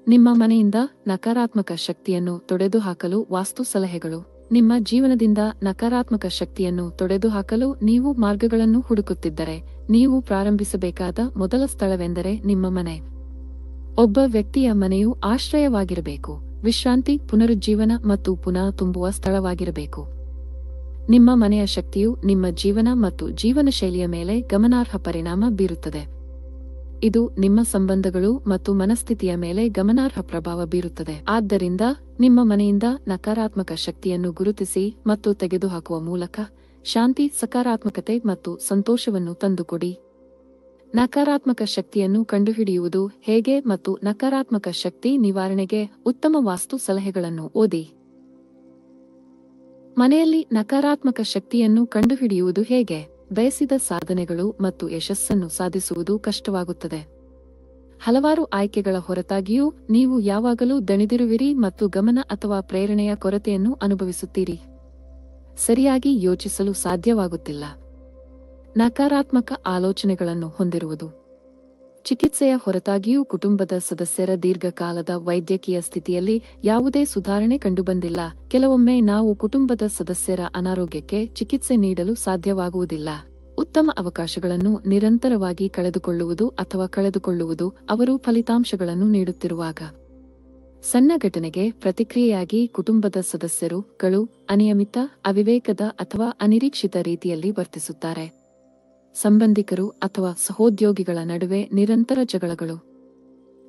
ನಿಮ್ಮ ಮನೆಯಿಂದ ನಕಾರಾತ್ಮಕ ಶಕ್ತಿಯನ್ನು ತೊಡೆದುಹಾಕಲು ವಾಸ್ತು ಸಲಹೆಗಳು. ನಿಮ್ಮ ಜೀವನದಿಂದ ನಕಾರಾತ್ಮಕ ಶಕ್ತಿಯನ್ನು ತೊಡೆದುಹಾಕಲು ನೀವು ಮಾರ್ಗಗಳನ್ನು ಹುಡುಕುತ್ತಿದ್ದರೆ, ನೀವು ಪ್ರಾರಂಭಿಸಬೇಕಾದ ಮೊದಲ ಸ್ಥಳವೆಂದರೆ ನಿಮ್ಮ ಮನೆ. ಒಬ್ಬ ವ್ಯಕ್ತಿಯ ಮನೆಯು ಆಶ್ರಯವಾಗಿರಬೇಕು, ವಿಶ್ರಾಂತಿ, ಪುನರುಜ್ಜೀವನ ಮತ್ತು ಪುನಃ ತುಂಬುವ ಸ್ಥಳವಾಗಿರಬೇಕು. ನಿಮ್ಮ ಮನೆಯ ಶಕ್ತಿಯು ನಿಮ್ಮ ಜೀವನ ಮತ್ತು ಜೀವನ ಶೈಲಿಯ ಮೇಲೆ ಗಮನಾರ್ಹ ಪರಿಣಾಮ ಬೀರುತ್ತದೆ. ಇದು ನಿಮ್ಮ ಸಂಬಂಧಗಳು ಮತ್ತು ಮನಸ್ಥಿತಿಯ ಮೇಲೆ ಗಮನಾರ್ಹ ಪ್ರಭಾವ ಬೀರುತ್ತದೆ. ಆದ್ದರಿಂದ ನಿಮ್ಮ ಮನೆಯಿಂದ ನಕಾರಾತ್ಮಕ ಶಕ್ತಿಯನ್ನು ಗುರುತಿಸಿ ಮತ್ತು ತೆಗೆದುಹಾಕುವ ಮೂಲಕ ಶಾಂತಿ, ಸಕಾರಾತ್ಮಕತೆ ಮತ್ತು ಸಂತೋಷವನ್ನು ತಂದುಕೊಡಿ. ನಕಾರಾತ್ಮಕ ಶಕ್ತಿಯನ್ನು ಕಂಡುಹಿಡಿಯುವುದು ಹೇಗೆ ಮತ್ತು ನಕಾರಾತ್ಮಕ ಶಕ್ತಿ ನಿವಾರಣೆಗೆ ಉತ್ತಮ ವಾಸ್ತು ಸಲಹೆಗಳನ್ನು ಓದಿ. ಮನೆಯಲ್ಲಿ ನಕಾರಾತ್ಮಕ ಶಕ್ತಿಯನ್ನು ಕಂಡುಹಿಡಿಯುವುದು ಹೇಗೆ? ಬಯಸಿದ ಸಾಧನೆಗಳು ಮತ್ತು ಯಶಸ್ಸನ್ನು ಸಾಧಿಸುವುದು ಕಷ್ಟವಾಗುತ್ತದೆ. ಹಲವಾರು ಆಯ್ಕೆಗಳ ಹೊರತಾಗಿಯೂ ನೀವು ಯಾವಾಗಲೂ ದಣಿದಿರುವಿರಿ ಮತ್ತು ಗಮನ ಅಥವಾ ಪ್ರೇರಣೆಯ ಕೊರತೆಯನ್ನು ಅನುಭವಿಸುತ್ತೀರಿ. ಸರಿಯಾಗಿ ಯೋಚಿಸಲು ಸಾಧ್ಯವಾಗುತ್ತಿಲ್ಲ. ನಕಾರಾತ್ಮಕ ಆಲೋಚನೆಗಳನ್ನು ಹೊಂದಿರುವುದು. ಚಿಕಿತ್ಸೆಯ ಹೊರತಾಗಿಯೂ ಕುಟುಂಬದ ಸದಸ್ಯರ ದೀರ್ಘಕಾಲದ ವೈದ್ಯಕೀಯ ಸ್ಥಿತಿಯಲ್ಲಿ ಯಾವುದೇ ಸುಧಾರಣೆ ಕಂಡುಬಂದಿಲ್ಲ. ಕೆಲವೊಮ್ಮೆ ನಾವು ಕುಟುಂಬದ ಸದಸ್ಯರ ಅನಾರೋಗ್ಯಕ್ಕೆ ಚಿಕಿತ್ಸೆ ನೀಡಲು ಸಾಧ್ಯವಾಗುವುದಿಲ್ಲ. ಉತ್ತಮ ಅವಕಾಶಗಳನ್ನು ನಿರಂತರವಾಗಿ ಕಳೆದುಕೊಳ್ಳುವುದು ಅಥವಾ ಕಳೆದುಕೊಳ್ಳುವುದು ಅವರು ಫಲಿತಾಂಶಗಳನ್ನು ನೀಡುತ್ತಿರುವಾಗ. ಸಣ್ಣ ಘಟನೆಗೆ ಪ್ರತಿಕ್ರಿಯೆಯಾಗಿ ಕುಟುಂಬದ ಸದಸ್ಯರು ಅನಿಯಮಿತ, ಅವಿವೇಕದ ಅಥವಾ ಅನಿರೀಕ್ಷಿತ ರೀತಿಯಲ್ಲಿ ವರ್ತಿಸುತ್ತಾರೆ. ಸಂಬಂಧಿಕರು ಅಥವಾ ಸಹೋದ್ಯೋಗಿಗಳ ನಡುವೆ ನಿರಂತರ ಜಗಳಗಳು.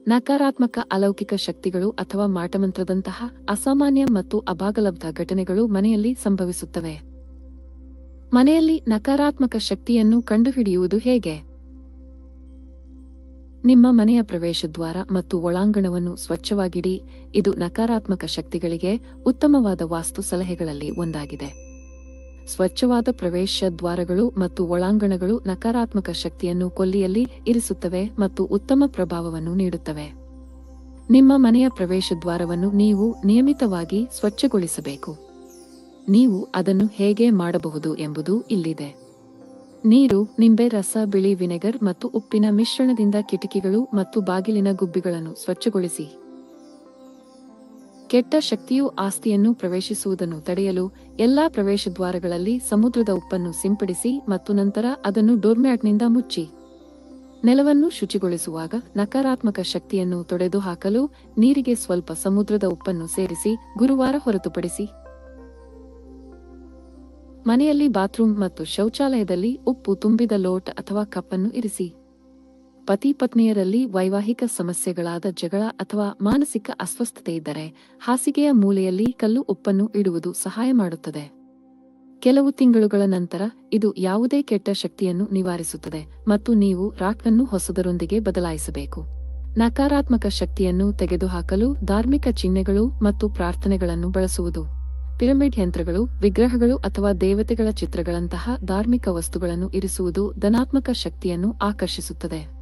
ನಕಾರಾತ್ಮಕ ಅಲೌಕಿಕ ಶಕ್ತಿಗಳು ಅಥವಾ ಮಾಟಮಂತ್ರದಂತಹ ಅಸಾಮಾನ್ಯ ಮತ್ತು ಅಭಾಗಲಬ್ಧ ಘಟನೆಗಳು ಮನೆಯಲ್ಲಿ ಸಂಭವಿಸುತ್ತವೆ. ಮನೆಯಲ್ಲಿ ನಕಾರಾತ್ಮಕ ಶಕ್ತಿಯನ್ನು ಕಂಡುಹಿಡಿಯುವುದು ಹೇಗೆ? ನಿಮ್ಮ ಮನೆಯ ಪ್ರವೇಶದ್ವಾರ ಮತ್ತು ಒಳಾಂಗಣವನ್ನು ಸ್ವಚ್ಛವಾಗಿಡಿ. ಇದು ನಕಾರಾತ್ಮಕ ಶಕ್ತಿಗಳಿಗೆ ಉತ್ತಮವಾದ ವಾಸ್ತು ಸಲಹೆಗಳಲ್ಲಿ ಒಂದಾಗಿದೆ. ಸ್ವಚ್ಛವಾದ ಪ್ರವೇಶ ದ್ವಾರಗಳು ಮತ್ತು ಒಳಾಂಗಣಗಳು ನಕಾರಾತ್ಮಕ ಶಕ್ತಿಯನ್ನು ಕೊಲ್ಲಿಯಲ್ಲಿ ಇರಿಸುತ್ತವೆ ಮತ್ತು ಉತ್ತಮ ಪ್ರಭಾವವನ್ನು ನೀಡುತ್ತವೆ. ನಿಮ್ಮ ಮನೆಯ ಪ್ರವೇಶದ್ವಾರವನ್ನು ನೀವು ನಿಯಮಿತವಾಗಿ ಸ್ವಚ್ಛಗೊಳಿಸಬೇಕು. ನೀವು ಅದನ್ನು ಹೇಗೆ ಮಾಡಬಹುದು ಎಂಬುದು ಇಲ್ಲಿದೆ. ನೀರು, ನಿಂಬೆ ರಸ, ಬಿಳಿ ವಿನೆಗರ್ ಮತ್ತು ಉಪ್ಪಿನ ಮಿಶ್ರಣದಿಂದ ಕಿಟಕಿಗಳು ಮತ್ತು ಬಾಗಿಲಿನ ಗುಬ್ಬಿಗಳನ್ನು ಸ್ವಚ್ಛಗೊಳಿಸಿ. ಕೆಟ್ಟ ಶಕ್ತಿಯು ಆಸ್ತಿಯನ್ನು ಪ್ರವೇಶಿಸುವುದನ್ನು ತಡೆಯಲು ಎಲ್ಲಾ ಪ್ರವೇಶದ್ವಾರಗಳಲ್ಲಿ ಸಮುದ್ರದ ಉಪ್ಪನ್ನು ಸಿಂಪಡಿಸಿ ಮತ್ತು ನಂತರ ಅದನ್ನು ಡೋರ್ಮ್ಯಾಟ್ನಿಂದ ಮುಚ್ಚಿ. ನೆಲವನ್ನು ಶುಚಿಗೊಳಿಸುವಾಗ ನಕಾರಾತ್ಮಕ ಶಕ್ತಿಯನ್ನು ತೊಡೆದುಹಾಕಲು ನೀರಿಗೆ ಸ್ವಲ್ಪ ಸಮುದ್ರದ ಉಪ್ಪನ್ನು ಸೇರಿಸಿ ಗುರುವಾರ ಹೊರತುಪಡಿಸಿ. ಮನೆಯಲ್ಲಿ ಬಾತ್ರೂಮ್ ಮತ್ತು ಶೌಚಾಲಯದಲ್ಲಿ ಉಪ್ಪು ತುಂಬಿದ ಲೋಟ ಅಥವಾ ಕಪ್ಪನ್ನು ಇರಿಸಿ. ಪತಿ ಪತ್ನಿಯರಲ್ಲಿ ವೈವಾಹಿಕ ಸಮಸ್ಯೆಗಳಾದ ಜಗಳ ಅಥವಾ ಮಾನಸಿಕ ಅಸ್ವಸ್ಥತೆ ಇದ್ದರೆ ಹಾಸಿಗೆಯ ಮೂಲೆಯಲ್ಲಿ ಕಲ್ಲು ಉಪ್ಪನ್ನು ಇಡುವುದು ಸಹಾಯ ಮಾಡುತ್ತದೆ. ಕೆಲವು ತಿಂಗಳುಗಳ ನಂತರ ಇದು ಯಾವುದೇ ಕೆಟ್ಟ ಶಕ್ತಿಯನ್ನು ನಿವಾರಿಸುತ್ತದೆ ಮತ್ತು ನೀವು ರಾಕ್ ಅನ್ನು ಹೊಸದರೊಂದಿಗೆ ಬದಲಾಯಿಸಬೇಕು. ನಕಾರಾತ್ಮಕ ಶಕ್ತಿಯನ್ನು ತೆಗೆದುಹಾಕಲು ಧಾರ್ಮಿಕ ಚಿಹ್ನೆಗಳು ಮತ್ತು ಪ್ರಾರ್ಥನೆಗಳನ್ನು ಬಳಸುವುದು. ಪಿರಮಿಡ್ ಯಂತ್ರಗಳು, ವಿಗ್ರಹಗಳು ಅಥವಾ ದೇವತೆಗಳ ಚಿತ್ರಗಳಂತಹ ಧಾರ್ಮಿಕ ವಸ್ತುಗಳನ್ನು ಇರಿಸುವುದು ಧನಾತ್ಮಕ ಶಕ್ತಿಯನ್ನು ಆಕರ್ಷಿಸುತ್ತದೆ.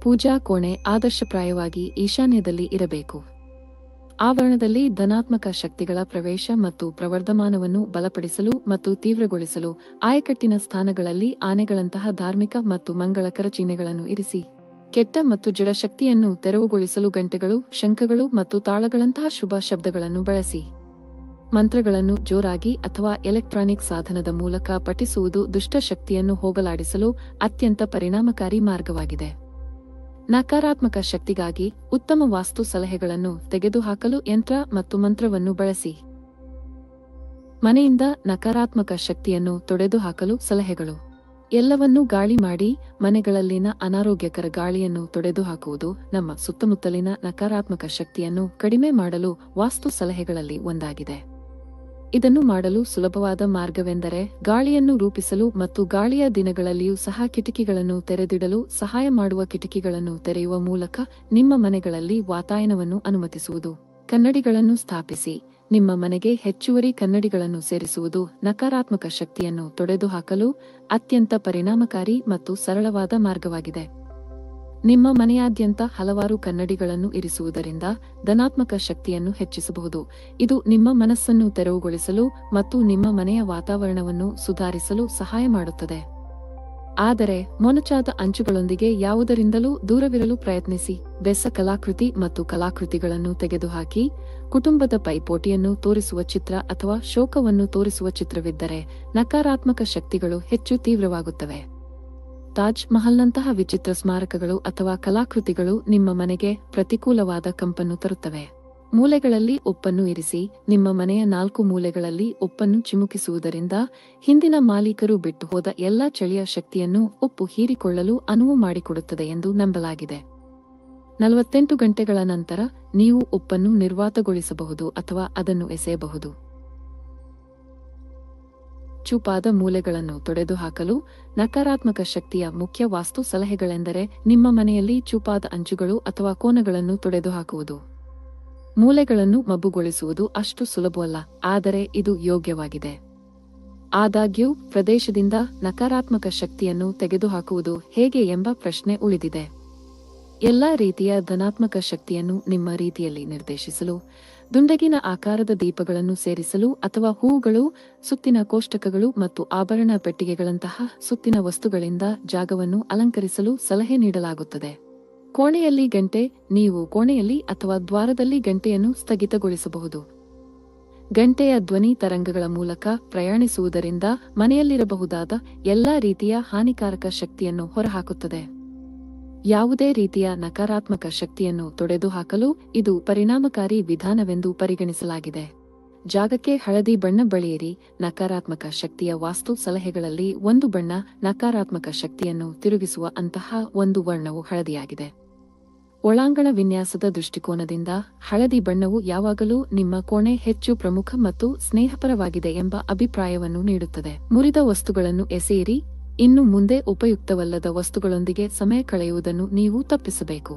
ಪೂಜಾ ಕೋಣೆ ಆದರ್ಶಪ್ರಾಯವಾಗಿ ಈಶಾನ್ಯದಲ್ಲಿ ಇರಬೇಕು. ಆವರಣದಲ್ಲಿ ಧನಾತ್ಮಕ ಶಕ್ತಿಗಳ ಪ್ರವೇಶ ಮತ್ತು ಪ್ರವರ್ಧಮಾನವನ್ನು ಬಲಪಡಿಸಲು ಮತ್ತು ತೀವ್ರಗೊಳಿಸಲು ಆಯಕಟ್ಟಿನ ಸ್ಥಾನಗಳಲ್ಲಿ ಆನೆಗಳಂತಹ ಧಾರ್ಮಿಕ ಮತ್ತು ಮಂಗಳಕರ ಚಿಹ್ನೆಗಳನ್ನು ಇರಿಸಿ. ಕೆಟ್ಟ ಮತ್ತು ಜಡ ಶಕ್ತಿಯನ್ನು ತೆರವುಗೊಳಿಸಲು ಗಂಟೆಗಳು, ಶಂಖಗಳು ಮತ್ತು ತಾಳಗಳಂತಹ ಶುಭ ಶಬ್ದಗಳನ್ನು ಬಳಸಿ. ಮಂತ್ರಗಳನ್ನು ಜೋರಾಗಿ ಅಥವಾ ಎಲೆಕ್ಟ್ರಾನಿಕ್ ಸಾಧನದ ಮೂಲಕ ಪಠಿಸುವುದು ದುಷ್ಟ ಶಕ್ತಿಯನ್ನು ಹೋಗಲಾಡಿಸಲು ಅತ್ಯಂತ ಪರಿಣಾಮಕಾರಿ ಮಾರ್ಗವಾಗಿದೆ. ನಕಾರಾತ್ಮಕ ಶಕ್ತಿಗಾಗಿ ಉತ್ತಮ ವಾಸ್ತು ಸಲಹೆಗಳನ್ನು ತೆಗೆದುಹಾಕಲು ಯಂತ್ರ ಮತ್ತು ಮಂತ್ರವನ್ನು ಬಳಸಿ. ಮನೆಯಿಂದ ನಕಾರಾತ್ಮಕ ಶಕ್ತಿಯನ್ನು ತೊಡೆದುಹಾಕಲು ಸಲಹೆಗಳು. ಎಲ್ಲವನ್ನೂ ಗಾಳಿ ಮಾಡಿ. ಮನೆಗಳಲ್ಲಿನ ಅನಾರೋಗ್ಯಕರ ಗಾಳಿಯನ್ನು ತೊಡೆದುಹಾಕುವುದು ನಮ್ಮ ಸುತ್ತಮುತ್ತಲಿನ ನಕಾರಾತ್ಮಕ ಶಕ್ತಿಯನ್ನು ಕಡಿಮೆ ಮಾಡಲು ವಾಸ್ತು ಸಲಹೆಗಳಲ್ಲಿ ಒಂದಾಗಿದೆ. ಇದನ್ನು ಮಾಡಲು ಸುಲಭವಾದ ಮಾರ್ಗವೆಂದರೆ ಗಾಳಿಯನ್ನು ರೂಪಿಸಲು ಮತ್ತು ಗಾಳಿಯ ದಿನಗಳಲ್ಲಿಯೂ ಸಹ ಕಿಟಕಿಗಳನ್ನು ತೆರೆದಿಡಲು ಸಹಾಯ ಮಾಡುವ ಕಿಟಕಿಗಳನ್ನು ತೆರೆಯುವ ಮೂಲಕ ನಿಮ್ಮ ಮನೆಗಳಲ್ಲಿ ವಾತಾಯನವನ್ನು ಅನುಮತಿಸುವುದು. ಕನ್ನಡಿಗಳನ್ನು ಸ್ಥಾಪಿಸಿ. ನಿಮ್ಮ ಮನೆಗೆ ಹೆಚ್ಚುವರಿ ಕನ್ನಡಿಗಳನ್ನು ಸೇರಿಸುವುದು ನಕಾರಾತ್ಮಕ ಶಕ್ತಿಯನ್ನು ತೊಡೆದುಹಾಕಲು ಅತ್ಯಂತ ಪರಿಣಾಮಕಾರಿ ಮತ್ತು ಸರಳವಾದ ಮಾರ್ಗವಾಗಿದೆ. ನಿಮ್ಮ ಮನೆಯಾದ್ಯಂತ ಹಲವಾರು ಕನ್ನಡಿಗಳನ್ನು ಇರಿಸುವುದರಿಂದ ಧನಾತ್ಮಕ ಶಕ್ತಿಯನ್ನು ಹೆಚ್ಚಿಸಬಹುದು. ಇದು ನಿಮ್ಮ ಮನಸ್ಸನ್ನು ತೆರವುಗೊಳಿಸಲು ಮತ್ತು ನಿಮ್ಮ ಮನೆಯ ವಾತಾವರಣವನ್ನು ಸುಧಾರಿಸಲು ಸಹಾಯ ಮಾಡುತ್ತದೆ. ಆದರೆ ಮೊನಚಾದ ಅಂಚುಗಳೊಂದಿಗೆ ಯಾವುದರಿಂದಲೂ ದೂರವಿರಲು ಪ್ರಯತ್ನಿಸಿ. ಬೆಸ ಕಲಾಕೃತಿ ಮತ್ತು ಕಲಾಕೃತಿಗಳನ್ನು ತೆಗೆದುಹಾಕಿ. ಕುಟುಂಬದ ಪೈಪೋಟಿಯನ್ನು ತೋರಿಸುವ ಚಿತ್ರ ಅಥವಾ ಶೋಕವನ್ನು ತೋರಿಸುವ ಚಿತ್ರವಿದ್ದರೆ ನಕಾರಾತ್ಮಕ ಶಕ್ತಿಗಳು ಹೆಚ್ಚು ತೀವ್ರವಾಗುತ್ತವೆ. ತಾಜ್ ಮಹಲ್ನಂತಹ ವಿಚಿತ್ರ ಸ್ಮಾರಕಗಳು ಅಥವಾ ಕಲಾಕೃತಿಗಳು ನಿಮ್ಮ ಮನೆಗೆ ಪ್ರತಿಕೂಲವಾದ ಕಂಪನ್ನು ತರುತ್ತವೆ. ಮೂಲೆಗಳಲ್ಲಿ ಉಪ್ಪನ್ನು ಇರಿಸಿ. ನಿಮ್ಮ ಮನೆಯ 4 ಮೂಲೆಗಳಲ್ಲಿ ಉಪ್ಪನ್ನು ಚಿಮುಕಿಸುವುದರಿಂದ ಹಿಂದಿನ ಮಾಲೀಕರು ಬಿಟ್ಟು ಹೋದ ಎಲ್ಲಾ ಚಳಿಯ ಶಕ್ತಿಯನ್ನು ಉಪ್ಪು ಹೀರಿಕೊಳ್ಳಲು ಅನುವು ಮಾಡಿಕೊಡುತ್ತದೆ ಎಂದು ನಂಬಲಾಗಿದೆ. 48 ಗಂಟೆಗಳ ನಂತರ ನೀವು ಉಪ್ಪನ್ನು ನಿರ್ವಾತಗೊಳಿಸಬಹುದು ಅಥವಾ ಅದನ್ನು ಎಸೆಯಬಹುದು. ಚೂಪಾದ ಮೂಲೆಗಳನ್ನು ತೊಡೆದುಹಾಕಲು ನಕಾರಾತ್ಮಕ ಶಕ್ತಿಯ ಮುಖ್ಯ ವಾಸ್ತು ಸಲಹೆಗಳೆಂದರೆ ನಿಮ್ಮ ಮನೆಯಲ್ಲಿ ಚೂಪಾದ ಅಂಚುಗಳು ಅಥವಾ ಕೋನಗಳನ್ನು ತೊಡೆದುಹಾಕುವುದು. ಮೂಲೆಗಳನ್ನು ಮಬ್ಬುಗೊಳಿಸುವುದು ಅಷ್ಟು ಸುಲಭವಲ್ಲ, ಆದರೆ ಇದು ಯೋಗ್ಯವಾಗಿದೆ. ಆದಾಗ್ಯೂ ಪ್ರದೇಶದಿಂದ ನಕಾರಾತ್ಮಕ ಶಕ್ತಿಯನ್ನು ತೆಗೆದುಹಾಕುವುದು ಹೇಗೆ ಎಂಬ ಪ್ರಶ್ನೆ ಉಳಿದಿದೆ. ಎಲ್ಲಾ ರೀತಿಯ ಧನಾತ್ಮಕ ಶಕ್ತಿಯನ್ನು ನಿಮ್ಮ ರೀತಿಯಲ್ಲಿ ನಿರ್ದೇಶಿಸಲು ದುಂಡಗಿನ ಆಕಾರದ ದೀಪಗಳನ್ನು ಸೇರಿಸಲು ಅಥವಾ ಹೂವುಗಳು, ಸುತ್ತಿನ ಕೋಷ್ಟಕಗಳು ಮತ್ತು ಆಭರಣ ಪೆಟ್ಟಿಗೆಗಳಂತಹ ಸುತ್ತಿನ ವಸ್ತುಗಳಿಂದ ಜಾಗವನ್ನು ಅಲಂಕರಿಸಲು ಸಲಹೆ ನೀಡಲಾಗುತ್ತದೆ. ಕೋಣೆಯಲ್ಲಿ ಗಂಟೆ. ನೀವು ಕೋಣೆಯಲ್ಲಿ ಅಥವಾ ದ್ವಾರದಲ್ಲಿ ಗಂಟೆಯನ್ನು ಸ್ಥಗಿತಗೊಳಿಸಬಹುದು. ಗಂಟೆಯ ಧ್ವನಿ ತರಂಗಗಳ ಮೂಲಕ ಪ್ರಯಾಣಿಸುವುದರಿಂದ ಮನೆಯಲ್ಲಿರಬಹುದಾದ ಎಲ್ಲಾ ರೀತಿಯ ಹಾನಿಕಾರಕ ಶಕ್ತಿಯನ್ನು ಹೊರಹಾಕುತ್ತದೆ. ಯಾವುದೇ ರೀತಿಯ ನಕಾರಾತ್ಮಕ ಶಕ್ತಿಯನ್ನು ತೊಡೆದುಹಾಕಲು ಇದು ಪರಿಣಾಮಕಾರಿ ವಿಧಾನವೆಂದು ಪರಿಗಣಿಸಲಾಗಿದೆ. ಜಾಗಕ್ಕೆ ಹಳದಿ ಬಣ್ಣ ಬಳಿಯಿರಿ. ನಕಾರಾತ್ಮಕ ಶಕ್ತಿಯ ವಾಸ್ತು ಸಲಹೆಗಳಲ್ಲಿ ಒಂದು ಬಣ್ಣ ನಕಾರಾತ್ಮಕ ಶಕ್ತಿಯನ್ನು ತಿರುಗಿಸುವ ಅಂತಹ ಒಂದು ವರ್ಣವು ಹಳದಿಯಾಗಿದೆ. ಒಳಾಂಗಣ ವಿನ್ಯಾಸದ ದೃಷ್ಟಿಕೋನದಿಂದ ಹಳದಿ ಬಣ್ಣವು ಯಾವಾಗಲೂ ನಿಮ್ಮ ಕೋಣೆ ಹೆಚ್ಚು ಪ್ರಮುಖ ಮತ್ತು ಸ್ನೇಹಪರವಾಗಿದೆ ಎಂಬ ಅಭಿಪ್ರಾಯವನ್ನು ನೀಡುತ್ತದೆ. ಮುರಿದ ವಸ್ತುಗಳನ್ನು ಎಸೆಯಿರಿ. ಇನ್ನು ಮುಂದೆ ಉಪಯುಕ್ತವಲ್ಲದ ವಸ್ತುಗಳೊಂದಿಗೆ ಸಮಯ ಕಳೆಯುವುದನ್ನು ನೀವು ತಪ್ಪಿಸಬೇಕು.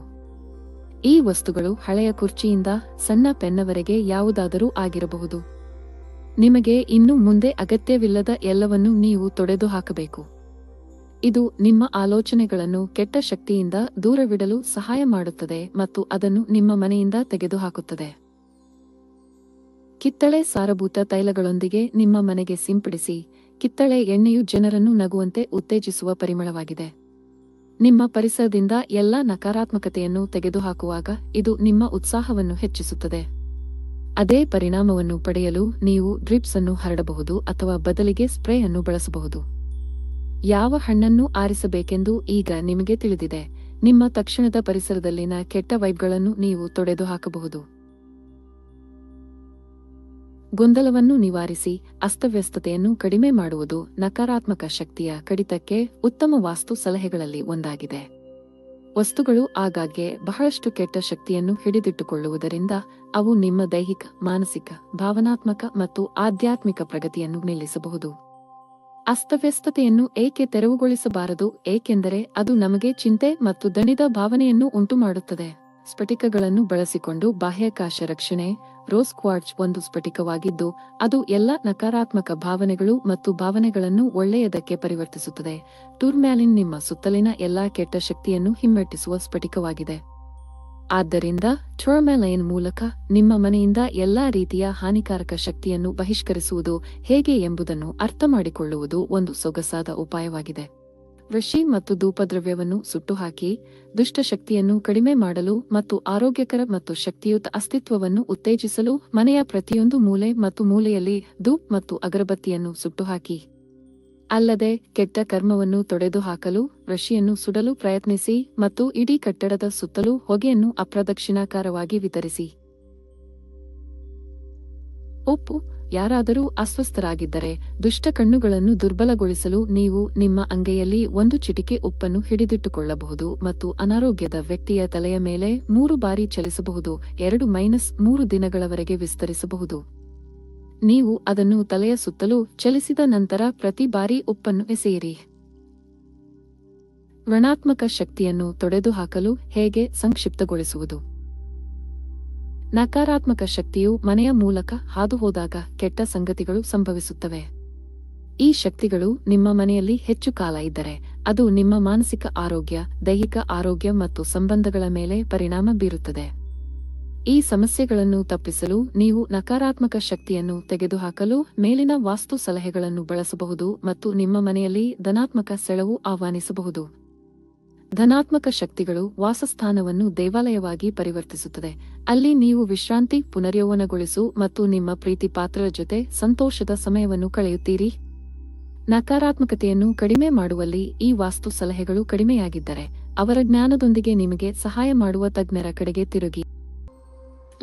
ಈ ವಸ್ತುಗಳು ಹಳೆಯ ಕುರ್ಚಿಯಿಂದ ಸಣ್ಣ ಪೆನ್ನವರೆಗೆ ಯಾವುದಾದರೂ ಆಗಿರಬಹುದು. ನಿಮಗೆ ಇನ್ನು ಮುಂದೆ ಅಗತ್ಯವಿಲ್ಲದ ಎಲ್ಲವನ್ನೂ ನೀವು ತೊಡೆದುಹಾಕಬೇಕು. ಇದು ನಿಮ್ಮ ಆಲೋಚನೆಗಳನ್ನು ಕೆಟ್ಟ ಶಕ್ತಿಯಿಂದ ದೂರವಿಡಲು ಸಹಾಯ ಮಾಡುತ್ತದೆ ಮತ್ತು ಅದನ್ನು ನಿಮ್ಮ ಮನೆಯಿಂದ ತೆಗೆದುಹಾಕುತ್ತದೆ. ಕಿತ್ತಳೆ ಸಾರಭೂತ ತೈಲಗಳೊಂದಿಗೆ ನಿಮ್ಮ ಮನೆಗೆ ಸಿಂಪಡಿಸಿ. ಕಿತ್ತಳೆ ಎಣ್ಣೆಯು ಜನರನ್ನು ನಗುವಂತೆ ಉತ್ತೇಜಿಸುವ ಪರಿಮಳವಾಗಿದೆ. ನಿಮ್ಮ ಪರಿಸರದಿಂದ ಎಲ್ಲಾ ನಕಾರಾತ್ಮಕತೆಯನ್ನು ತೆಗೆದುಹಾಕುವಾಗ ಇದು ನಿಮ್ಮ ಉತ್ಸಾಹವನ್ನು ಹೆಚ್ಚಿಸುತ್ತದೆ. ಅದೇ ಪರಿಣಾಮವನ್ನು ಪಡೆಯಲು ನೀವು ಡ್ರಿಪ್ಸ್ ಅನ್ನು ಹರಡಬಹುದು ಅಥವಾ ಬದಲಿಗೆ ಸ್ಪ್ರೇ ಅನ್ನು ಬಳಸಬಹುದು. ಯಾವ ಹಣ್ಣನ್ನು ಆರಿಸಬೇಕೆಂದು ಈಗ ನಿಮಗೆ ತಿಳಿದಿದೆ. ನಿಮ್ಮ ತಕ್ಷಣದ ಪರಿಸರದಲ್ಲಿನ ಕೆಟ್ಟ ವೈಬ್ಗಳನ್ನು ನೀವು ತೊಡೆದುಹಾಕಬಹುದು. ಗೊಂದಲವನ್ನು ನಿವಾರಿಸಿ. ಅಸ್ತವ್ಯಸ್ತತೆಯನ್ನು ಕಡಿಮೆ ಮಾಡುವುದು ನಕಾರಾತ್ಮಕ ಶಕ್ತಿಯ ಕಡಿತಕ್ಕೆ ಉತ್ತಮ ವಾಸ್ತು ಸಲಹೆಗಳಲ್ಲಿ ಒಂದಾಗಿದೆ. ವಸ್ತುಗಳು ಆಗಾಗ್ಗೆ ಬಹಳಷ್ಟು ಕೆಟ್ಟ ಶಕ್ತಿಯನ್ನು ಹಿಡಿದಿಟ್ಟುಕೊಳ್ಳುವುದರಿಂದ ಅವು ನಿಮ್ಮ ದೈಹಿಕ, ಮಾನಸಿಕ, ಭಾವನಾತ್ಮಕ ಮತ್ತು ಆಧ್ಯಾತ್ಮಿಕ ಪ್ರಗತಿಯನ್ನು ನಿಲ್ಲಿಸಬಹುದು. ಅಸ್ತವ್ಯಸ್ತತೆಯನ್ನು ಏಕೆ ತೆರವುಗೊಳಿಸಬಾರದು? ಏಕೆಂದರೆ ಅದು ನಮಗೆ ಚಿಂತೆ ಮತ್ತು ದಣಿದ ಭಾವನೆಯನ್ನು ಉಂಟುಮಾಡುತ್ತದೆ. ಸ್ಫಟಿಕಗಳನ್ನು ಬಳಸಿಕೊಂಡು ಬಾಹ್ಯಾಕಾಶ ರಕ್ಷಣೆ. ರೋಸ್ ಕ್ವಾರ್ಟ್ಜ್ ಒಂದು ಸ್ಫಟಿಕವಾಗಿದ್ದು ಅದು ಎಲ್ಲ ನಕಾರಾತ್ಮಕ ಭಾವನೆಗಳು ಮತ್ತು ಭಾವನೆಗಳನ್ನು ಒಳ್ಳೆಯದಕ್ಕೆ ಪರಿವರ್ತಿಸುತ್ತದೆ. ಟೂರ್ಮ್ಯಾಲಿನ್ ನಿಮ್ಮ ಸುತ್ತಲಿನ ಎಲ್ಲಾ ಕೆಟ್ಟ ಶಕ್ತಿಯನ್ನು ಹಿಮ್ಮೆಟ್ಟಿಸುವ ಸ್ಫಟಿಕವಾಗಿದೆ. ಆದ್ದರಿಂದ ಟೂರ್ಮ್ಯಾಲೈನ್ ಮೂಲಕ ನಿಮ್ಮ ಮನೆಯಿಂದ ಎಲ್ಲಾ ರೀತಿಯ ಹಾನಿಕಾರಕ ಶಕ್ತಿಯನ್ನು ಬಹಿಷ್ಕರಿಸುವುದು ಹೇಗೆ ಎಂಬುದನ್ನು ಅರ್ಥಮಾಡಿಕೊಳ್ಳುವುದು ಒಂದು ಸೊಗಸಾದ ಉಪಾಯವಾಗಿದೆ. ವೃಷಿ ಮತ್ತು ಧೂಪದ್ರವ್ಯವನ್ನು ಸುಟ್ಟುಹಾಕಿ. ದುಷ್ಟಶಕ್ತಿಯನ್ನು ಕಡಿಮೆ ಮಾಡಲು ಮತ್ತು ಆರೋಗ್ಯಕರ ಮತ್ತು ಶಕ್ತಿಯುತ ಅಸ್ತಿತ್ವವನ್ನು ಉತ್ತೇಜಿಸಲು ಮನೆಯ ಪ್ರತಿಯೊಂದು ಮೂಲೆ ಮತ್ತು ಮೂಲೆಯಲ್ಲಿ ಧೂಪ್ ಮತ್ತು ಅಗರಬತ್ತಿಯನ್ನು ಸುಟ್ಟುಹಾಕಿ. ಅಲ್ಲದೆ ಕೆಟ್ಟ ಕರ್ಮವನ್ನು ತೊಡೆದುಹಾಕಲು ವೃಷಿಯನ್ನು ಸುಡಲು ಪ್ರಯತ್ನಿಸಿ ಮತ್ತು ಇಡೀ ಕಟ್ಟಡದ ಸುತ್ತಲೂ ಹೊಗೆಯನ್ನು ಅಪ್ರದಕ್ಷಿಣಾಕಾರವಾಗಿ ವಿತರಿಸಿ. ಉಪ್ಪು. ಯಾರಾದರೂ ಅಸ್ವಸ್ಥರಾಗಿದ್ದರೆ ದುಷ್ಟ ಕಣ್ಣುಗಳನ್ನು ದುರ್ಬಲಗೊಳಿಸಲು ನೀವು ನಿಮ್ಮ ಅಂಗೈಯಲ್ಲಿ ಒಂದು ಚಿಟಿಕೆ ಉಪ್ಪನ್ನು ಹಿಡಿದಿಟ್ಟುಕೊಳ್ಳಬಹುದು ಮತ್ತು ಅನಾರೋಗ್ಯದ ವ್ಯಕ್ತಿಯ ತಲೆಯ ಮೇಲೆ 3 ಬಾರಿ ಚಲಿಸಬಹುದು. 2-3 ದಿನಗಳವರೆಗೆ ವಿಸ್ತರಿಸಬಹುದು. ನೀವು ಅದನ್ನು ತಲೆಯ ಸುತ್ತಲೂ ಚಲಿಸಿದ ನಂತರ ಪ್ರತಿ ಬಾರಿ ಉಪ್ಪನ್ನು ಎಸೆಯಿರಿ. ಋಣಾತ್ಮಕ ಶಕ್ತಿಯನ್ನು ತೊಡೆದುಹಾಕಲು ಹೇಗೆ ಸಂಕ್ಷಿಪ್ತಗೊಳಿಸುವುದು? ನಕಾರಾತ್ಮಕ ಶಕ್ತಿಯು ಮನೆಯ ಮೂಲಕ ಹಾದುಹೋದಾಗ ಕೆಟ್ಟ ಸಂಗತಿಗಳು ಸಂಭವಿಸುತ್ತವೆ. ಈ ಶಕ್ತಿಗಳು ನಿಮ್ಮ ಮನೆಯಲ್ಲಿ ಹೆಚ್ಚು ಕಾಲ ಇದ್ದರೆ ಅದು ನಿಮ್ಮ ಮಾನಸಿಕ ಆರೋಗ್ಯ, ದೈಹಿಕ ಆರೋಗ್ಯ ಮತ್ತು ಸಂಬಂಧಗಳ ಮೇಲೆ ಪರಿಣಾಮ ಬೀರುತ್ತದೆ. ಈ ಸಮಸ್ಯೆಗಳನ್ನು ತಪ್ಪಿಸಲು ನೀವು ನಕಾರಾತ್ಮಕ ಶಕ್ತಿಯನ್ನು ತೆಗೆದುಹಾಕಲು ಮೇಲಿನ ವಾಸ್ತು ಸಲಹೆಗಳನ್ನು ಬಳಸಬಹುದು ಮತ್ತು ನಿಮ್ಮ ಮನೆಯಲ್ಲಿ ಧನಾತ್ಮಕ ಸೆಳವು ಆಹ್ವಾನಿಸಬಹುದು. ಧನಾತ್ಮಕ ಶಕ್ತಿಗಳು ವಾಸಸ್ಥಾನವನ್ನು ದೇವಾಲಯವಾಗಿ ಪರಿವರ್ತಿಸುತ್ತದೆ, ಅಲ್ಲಿ ನೀವು ವಿಶ್ರಾಂತಿ, ಪುನರ್ಯೌವನಗೊಳಿಸು ಮತ್ತು ನಿಮ್ಮ ಪ್ರೀತಿ ಪಾತ್ರರ ಜೊತೆ ಸಂತೋಷದ ಸಮಯವನ್ನು ಕಳೆಯುತ್ತೀರಿ. ನಕಾರಾತ್ಮಕತೆಯನ್ನು ಕಡಿಮೆ ಮಾಡುವಲ್ಲಿ ಈ ವಾಸ್ತು ಸಲಹೆಗಳು ಕಡಿಮೆಯಾಗಿದ್ದರೆ ಅವರ ಜ್ಞಾನದೊಂದಿಗೆ ನಿಮಗೆ ಸಹಾಯ ಮಾಡುವ ತಜ್ಞರ ಕಡೆಗೆ ತಿರುಗಿ.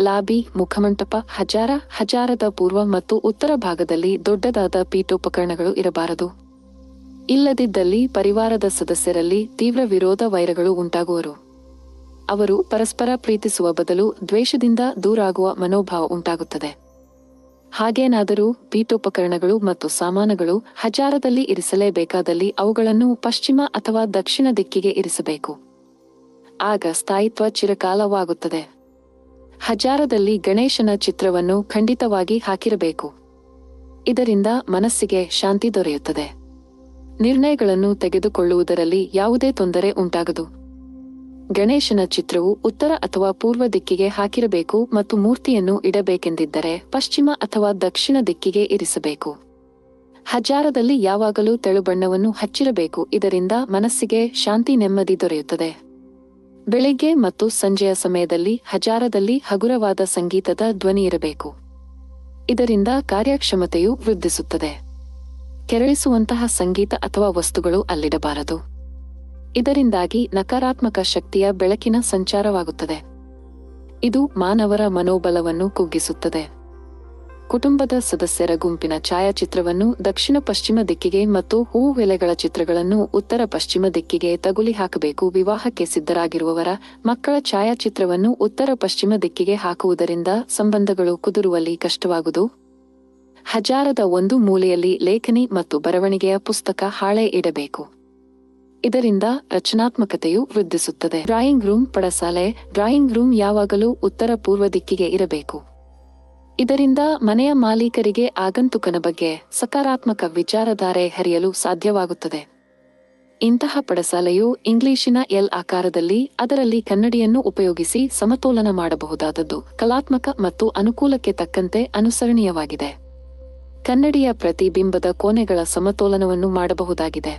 ಲಾಬಿ, ಮುಖಮಂಟಪ, ಹಜಾರದ ಪೂರ್ವ ಮತ್ತು ಉತ್ತರ ಭಾಗದಲ್ಲಿ ದೊಡ್ಡದಾದ ಪೀಠೋಪಕರಣಗಳು ಇರಬಾರದು. ಇಲ್ಲದಿದ್ದಲ್ಲಿ ಪರಿವಾರದ ಸದಸ್ಯರಲ್ಲಿ ತೀವ್ರ ವಿರೋಧ ವೈರಗಳು ಉಂಟಾಗುವರು. ಅವರು ಪರಸ್ಪರ ಪ್ರೀತಿಸುವ ಬದಲು ದ್ವೇಷದಿಂದ ದೂರಾಗುವ ಮನೋಭಾವ ಉಂಟಾಗುತ್ತದೆ. ಹಾಗೇನಾದರೂ ಪೀಠೋಪಕರಣಗಳು ಮತ್ತು ಸಾಮಾನುಗಳು ಹಜಾರದಲ್ಲಿ ಇರಿಸಲೇಬೇಕಾದಲ್ಲಿ ಅವುಗಳನ್ನು ಪಶ್ಚಿಮ ಅಥವಾ ದಕ್ಷಿಣ ದಿಕ್ಕಿಗೆ ಇರಿಸಬೇಕು. ಆಗ ಸ್ಥಾಯಿತ್ವ ಚಿರಕಾಲವಾಗುತ್ತದೆ. ಹಜಾರದಲ್ಲಿ ಗಣೇಶನ ಚಿತ್ರವನ್ನು ಖಂಡಿತವಾಗಿ ಹಾಕಿರಬೇಕು. ಇದರಿಂದ ಮನಸ್ಸಿಗೆ ಶಾಂತಿ ದೊರೆಯುತ್ತದೆ. ನಿರ್ಣಯಗಳನ್ನು ತೆಗೆದುಕೊಳ್ಳುವುದರಲ್ಲಿ ಯಾವುದೇ ತೊಂದರೆ ಉಂಟಾಗದು. ಗಣೇಶನ ಚಿತ್ರವು ಉತ್ತರ ಅಥವಾ ಪೂರ್ವ ದಿಕ್ಕಿಗೆ ಹಾಕಿರಬೇಕು ಮತ್ತು ಮೂರ್ತಿಯನ್ನು ಇಡಬೇಕೆಂದಿದ್ದರೆ ಪಶ್ಚಿಮ ಅಥವಾ ದಕ್ಷಿಣ ದಿಕ್ಕಿಗೆ ಇರಿಸಬೇಕು. ಹಜಾರದಲ್ಲಿ ಯಾವಾಗಲೂ ತೆಳುಬಣ್ಣವನ್ನು ಹಚ್ಚಿರಬೇಕು, ಇದರಿಂದ ಮನಸ್ಸಿಗೆ ಶಾಂತಿ, ನೆಮ್ಮದಿ ದೊರೆಯುತ್ತದೆ. ಬೆಳಿಗ್ಗೆ ಮತ್ತು ಸಂಜೆಯ ಸಮಯದಲ್ಲಿ ಹಜಾರದಲ್ಲಿ ಹಗುರವಾದ ಸಂಗೀತದ ಧ್ವನಿ ಇರಬೇಕು. ಇದರಿಂದ ಕಾರ್ಯಕ್ಷಮತೆಯು ವೃದ್ಧಿಸುತ್ತದೆ. ಕೆರಳಿಸುವಂತಹ ಸಂಗೀತ ಅಥವಾ ವಸ್ತುಗಳು ಅಲ್ಲಿಡಬಾರದು. ಇದರಿಂದಾಗಿ ನಕಾರಾತ್ಮಕ ಶಕ್ತಿಯ ಬೆಳಕಿನ ಸಂಚಾರವಾಗುತ್ತದೆ. ಇದು ಮಾನವರ ಮನೋಬಲವನ್ನು ಕುಗ್ಗಿಸುತ್ತದೆ. ಕುಟುಂಬದ ಸದಸ್ಯರ ಗುಂಪಿನ ಛಾಯಾಚಿತ್ರವನ್ನು ದಕ್ಷಿಣ ಪಶ್ಚಿಮ ದಿಕ್ಕಿಗೆ ಮತ್ತು ಹೂವು ಎಲೆಗಳ ಚಿತ್ರಗಳನ್ನು ಉತ್ತರ ಪಶ್ಚಿಮ ದಿಕ್ಕಿಗೆ ತಗುಲಿ ಹಾಕಬೇಕು. ವಿವಾಹಕ್ಕೆ ಸಿದ್ಧರಾಗಿರುವವರ ಮಕ್ಕಳ ಛಾಯಾಚಿತ್ರವನ್ನು ಉತ್ತರ ಪಶ್ಚಿಮ ದಿಕ್ಕಿಗೆ ಹಾಕುವುದರಿಂದ ಸಂಬಂಧಗಳು ಕುದುರುವಲ್ಲಿ ಕಷ್ಟವಾಗುವುದು. ಹಜಾರದ ಒಂದು ಮೂಲೆಯಲ್ಲಿ ಲೇಖನಿ ಮತ್ತು ಬರವಣಿಗೆಯ ಪುಸ್ತಕ ಹಾಳೆ ಇಡಬೇಕು. ಇದರಿಂದ ರಚನಾತ್ಮಕತೆಯು ವೃದ್ಧಿಸುತ್ತದೆ. ಡ್ರಾಯಿಂಗ್ ರೂಮ್, ಪಡಸಾಲೆ. ಡ್ರಾಯಿಂಗ್ ರೂಮ್ ಯಾವಾಗಲೂ ಉತ್ತರ ಪೂರ್ವ ದಿಕ್ಕಿಗೆ ಇರಬೇಕು. ಇದರಿಂದ ಮನೆಯ ಮಾಲೀಕರಿಗೆ ಆಗಂತುಕನ ಬಗ್ಗೆ ಸಕಾರಾತ್ಮಕ ವಿಚಾರಧಾರೆ ಹರಿಯಲು ಸಾಧ್ಯವಾಗುತ್ತದೆ. ಇಂತಹ ಪಡಸಾಲೆಯು ಇಂಗ್ಲಿಶಿನ ಎಲ್ ಆಕಾರದಲ್ಲಿ, ಅದರಲ್ಲಿ ಕನ್ನಡಿಯನ್ನು ಉಪಯೋಗಿಸಿ ಸಮತೋಲನ ಮಾಡಬಹುದಾದದ್ದು, ಕಲಾತ್ಮಕ ಮತ್ತು ಅನುಕೂಲಕ್ಕೆ ತಕ್ಕಂತೆ ಅನುಸರಣೀಯವಾಗಿದೆ. ಕನ್ನಡಿಯ ಪ್ರತಿಬಿಂಬದ ಕೋಣೆಗಳ ಸಮತೋಲನವನ್ನು ಮಾಡಬಹುದಾಗಿದೆ.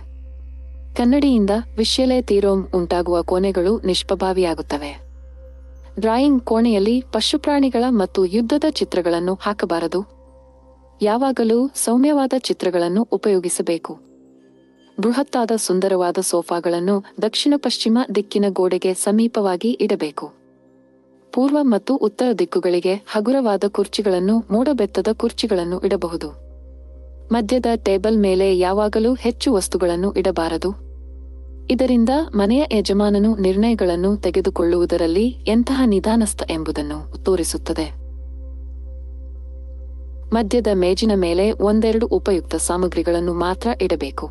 ಕನ್ನಡಿಯಿಂದ ವಿಷ್ಯಲೆ ತೀರೋಮ್ ಉಂಟಾಗುವ ಕೋಣೆಗಳು ನಿಷ್ಪ್ರಭಾವಿಯಾಗುತ್ತವೆ. ಡ್ರಾಯಿಂಗ್ ಕೋಣೆಯಲ್ಲಿ ಪಶುಪ್ರಾಣಿಗಳ ಮತ್ತು ಯುದ್ಧದ ಚಿತ್ರಗಳನ್ನು ಹಾಕಬಾರದು. ಯಾವಾಗಲೂ ಸೌಮ್ಯವಾದ ಚಿತ್ರಗಳನ್ನು ಉಪಯೋಗಿಸಬೇಕು. ಬೃಹತ್ತಾದ ಸುಂದರವಾದ ಸೋಫಾಗಳನ್ನು ದಕ್ಷಿಣ ಪಶ್ಚಿಮ ದಿಕ್ಕಿನ ಗೋಡೆಗೆ ಸಮೀಪವಾಗಿ ಇಡಬೇಕು. ಪೂರ್ವ ಮತ್ತು ಉತ್ತರ ದಿಕ್ಕುಗಳಿಗೆ ಹಗುರವಾದ ಕುರ್ಚಿಗಳನ್ನು, ಮೋಡಬೆತ್ತದ ಕುರ್ಚಿಗಳನ್ನು ಇಡಬಹುದು. ಮಧ್ಯದ ಟೇಬಲ್ ಮೇಲೆ ಯಾವಾಗಲೂ ಹೆಚ್ಚು ವಸ್ತುಗಳನ್ನು ಇಡಬಾರದು. ಇದರಿಂದ ಮನೆಯ ಯಜಮಾನನು ನಿರ್ಣಯಗಳನ್ನು ತೆಗೆದುಕೊಳ್ಳುವುದರಲ್ಲಿ ಎಂತಹ ನಿಧಾನಸ್ಥ ಎಂಬುದನ್ನು ತೋರಿಸುತ್ತದೆ. ಮಧ್ಯದ ಮೇಜಿನ ಮೇಲೆ ಒಂದೆರಡು ಉಪಯುಕ್ತ ಸಾಮಗ್ರಿಗಳನ್ನು ಮಾತ್ರ ಇಡಬೇಕು.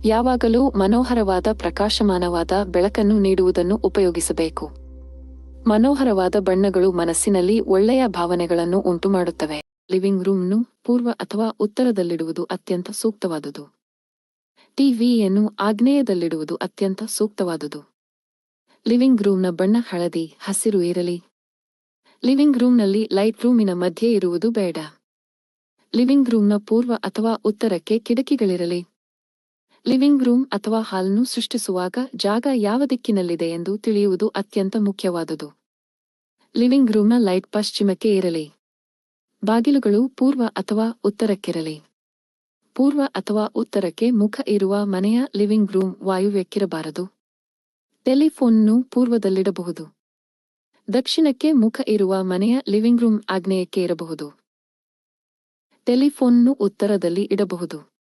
ಯಾವಾಗಲೂ ಮನೋಹರವಾದ ಪ್ರಕಾಶಮಾನವಾದ ಬೆಳಕನ್ನು ನೀಡುವುದನ್ನು ಉಪಯೋಗಿಸಬೇಕು. ಮನೋಹರವಾದ ಬಣ್ಣಗಳು ಮನಸ್ಸಿನಲ್ಲಿ ಒಳ್ಳೆಯ ಭಾವನೆಗಳನ್ನು ಉಂಟುಮಾಡುತ್ತವೆ. ಲಿವಿಂಗ್ ರೂಮ್ನು ಪೂರ್ವ ಅಥವಾ ಉತ್ತರದಲ್ಲಿಡುವುದು ಅತ್ಯಂತ ಸೂಕ್ತವಾದುದು. ಟಿವಿಯನ್ನು ಆಗ್ನೇಯದಲ್ಲಿಡುವುದು ಅತ್ಯಂತ ಸೂಕ್ತವಾದುದು. ಲಿವಿಂಗ್ ರೂಮ್ನ ಬಣ್ಣ ಹಳದಿ, ಹಸಿರು ಇರಲಿ. ಲಿವಿಂಗ್ ರೂಮ್ನಲ್ಲಿ ಲೈಟ್ ರೂಮಿನ ಮಧ್ಯೆ ಇರುವುದು ಬೇಡ. ಲಿವಿಂಗ್ ರೂಮ್ನ ಪೂರ್ವ ಅಥವಾ ಉತ್ತರಕ್ಕೆ ಕಿಟಕಿಗಳಿರಲಿ. ಲಿವಿಂಗ್ ರೂಮ್ ಅಥವಾ ಹಾಲ್ನ್ನು ಸೃಷ್ಟಿಸುವಾಗ ಜಾಗ ಯಾವ ದಿಕ್ಕಿನಲ್ಲಿದೆ ಎಂದು ತಿಳಿಯುವುದು ಅತ್ಯಂತ ಮುಖ್ಯವಾದುದು. ಲಿವಿಂಗ್ ರೂಮ್ನ ಲೈಟ್ ಪಶ್ಚಿಮಕ್ಕೆ ಇರಲಿ. ಬಾಗಿಲುಗಳು ಪೂರ್ವ ಅಥವಾ ಉತ್ತರಕ್ಕಿರಲಿ. ಪೂರ್ವ ಅಥವಾ ಉತ್ತರಕ್ಕೆ ಮುಖ ಇರುವ ಮನೆಯ ಲಿವಿಂಗ್ ರೂಮ್ ವಾಯುವ್ಯಕ್ಕಿರಬಾರದು. ಟೆಲಿಫೋನ್ನೂ ಪೂರ್ವದಲ್ಲಿಡಬಹುದು. ದಕ್ಷಿಣಕ್ಕೆ ಮುಖ ಇರುವ ಮನೆಯ ಲಿವಿಂಗ್ ರೂಮ್ ಆಗ್ನೇಯಕ್ಕೆ ಇರಬಹುದು. ಟೆಲಿಫೋನ್ನೂ ಉತ್ತರದಲ್ಲಿ ಇಡಬಹುದು.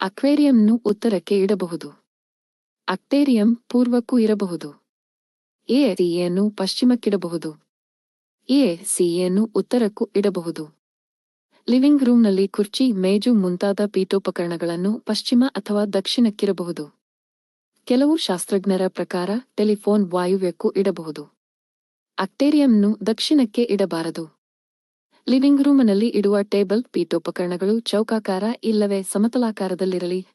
ಅಕ್ವೇರಿಯಂನ್ನು ಉತ್ತರಕ್ಕೆ ಇಡಬಹುದು. ಅಕ್ಟೇರಿಯಂ ಪೂರ್ವಕ್ಕೂ ಇರಬಹುದು. ಎಸಿಯನ್ನು ಪಶ್ಚಿಮಕ್ಕಿಡಬಹುದು. ಎಸಿಯನ್ನು ಉತ್ತರಕ್ಕೂ ಇಡಬಹುದು. ಲಿವಿಂಗ್ ರೂಮ್ನಲ್ಲಿ ಕುರ್ಚಿ, ಮೇಜು ಮುಂತಾದ ಪೀಠೋಪಕರಣಗಳನ್ನು ಪಶ್ಚಿಮ ಅಥವಾ ದಕ್ಷಿಣಕ್ಕಿರಬಹುದು. ಕೆಲವು ಶಾಸ್ತ್ರಜ್ಞರ ಪ್ರಕಾರ ಟೆಲಿಫೋನ್ ವಾಯುವ್ಯಕ್ಕೂ ಇಡಬಹುದು. ಅಕ್ಟೇರಿಯಂನ್ನು ದಕ್ಷಿಣಕ್ಕೆ ಇಡಬಾರದು. ಲಿವಿಂಗ್ ರೂಮಿನಲ್ಲಿ ಇಡುವ ಟೇಬಲ್, ಪೀಠೋಪಕರಣಗಳು ಚೌಕಾಕಾರ ಇಲ್ಲವೇ ಸಮತಲಾಕಾರದಲ್ಲಿರಲಿ.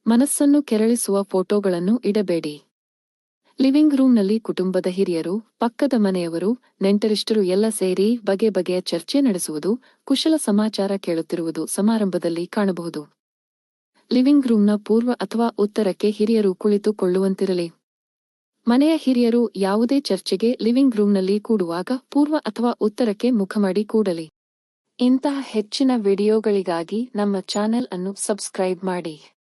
ಮನಸ್ಸನ್ನು ಕೆರಳಿಸುವ ಫೋಟೋಗಳನ್ನು ಇಡಬೇಡಿ. ಲಿವಿಂಗ್ ರೂಮ್ನಲ್ಲಿ ಕುಟುಂಬದ ಹಿರಿಯರು, ಪಕ್ಕದ ಮನೆಯವರು, ನೆಂಟರಿಷ್ಟರು ಎಲ್ಲ ಸೇರಿ ಬಗೆ ಬಗೆಯ ಚರ್ಚೆ ನಡೆಸುವುದು, ಕುಶಲ ಸಮಾಚಾರ ಕೇಳುತ್ತಿರುವುದು ಸಮಾರಂಭದಲ್ಲಿ ಕಾಣಬಹುದು. ಲಿವಿಂಗ್ ರೂಮ್ನ ಪೂರ್ವ ಅಥವಾ ಉತ್ತರಕ್ಕೆ ಹಿರಿಯರು ಕುಳಿತುಕೊಳ್ಳುವಂತಿರಲಿ. ಮನೆಯ ಹಿರಿಯರು ಯಾವುದೇ ಚರ್ಚೆಗೆ ಲಿವಿಂಗ್ ರೂಮ್ನಲ್ಲಿ ಕೂಡುವಾಗ ಪೂರ್ವ ಅಥವಾ ಉತ್ತರಕ್ಕೆ ಮುಖಮಾಡಿ ಕೂಡಲಿ. ಇಂತಹ ಹೆಚ್ಚಿನ ವಿಡಿಯೋಗಳಿಗಾಗಿ ನಮ್ಮ ಚಾನೆಲ್ ಅನ್ನು ಸಬ್ಸ್ಕ್ರೈಬ್ ಮಾಡಿ.